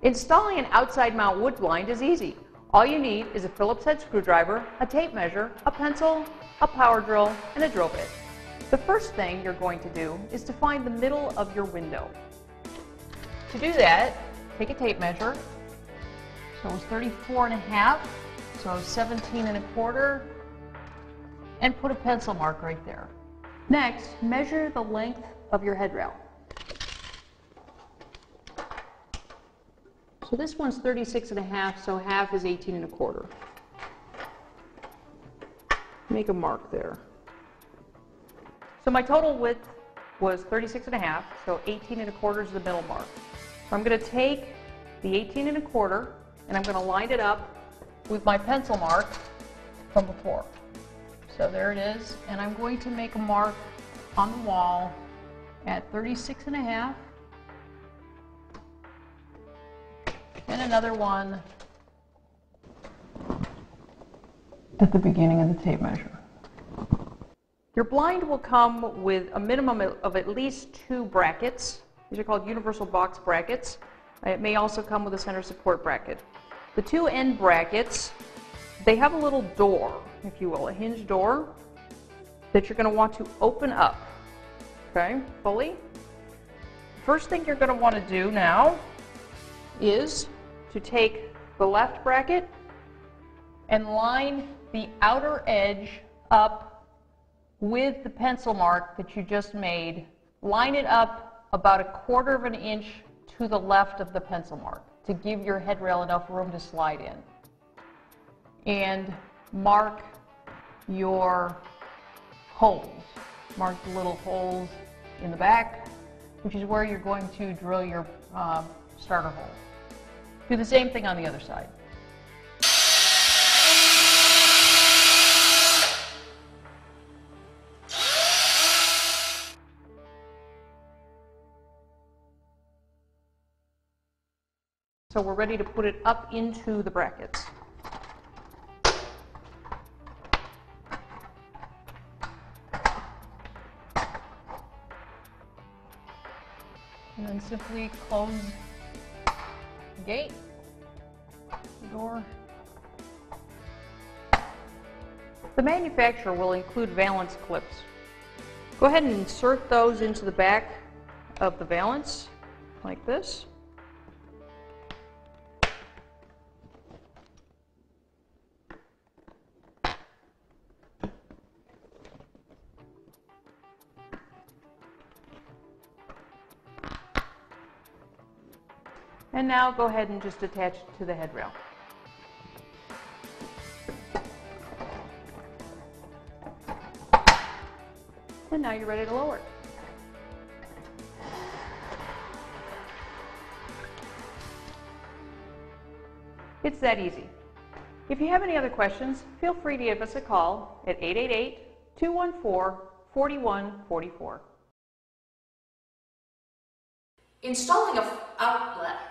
Installing an outside mount wood blind is easy. All you need is a Phillips head screwdriver, a tape measure, a pencil, a power drill, and a drill bit. The first thing you're going to do is to find the middle of your window. To do that, take a tape measure. So it was 34.5, so 17.25, and put a pencil mark right there. Next, measure the length of your headrail. So this one's 36.5, so half is 18.25. Make a mark there. So my total width was 36.5, so 18.25 is the middle mark. So I'm going to take the 18.25 and I'm going to line it up with my pencil mark from before. So there it is, and I'm going to make a mark on the wall at 36.5. And another one at the beginning of the tape measure. Your blind will come with a minimum of at least 2 brackets. These are called universal box brackets. It may also come with a center support bracket. The 2 end brackets, they have a little door, if you will, a hinge door that you're going to want to open up, okay, fully. First thing you're going to want to do now is to take the left bracket and line the outer edge up with the pencil mark that you just made. Line it up about 1/4 inch to the left of the pencil mark to give your headrail enough room to slide in. And mark your holes. Mark the little holes in the back, which is where you're going to drill your starter hole. Do the same thing on the other side. So we're ready to put it up into the brackets. And then simply close the gate, the door. The manufacturer will include valance clips. Go ahead and insert those into the back of the valance, like this. And now go ahead and just attach it to the headrail. And now you're ready to lower it. It's that easy. If you have any other questions, feel free to give us a call at 888-214-4144. Installing a outlet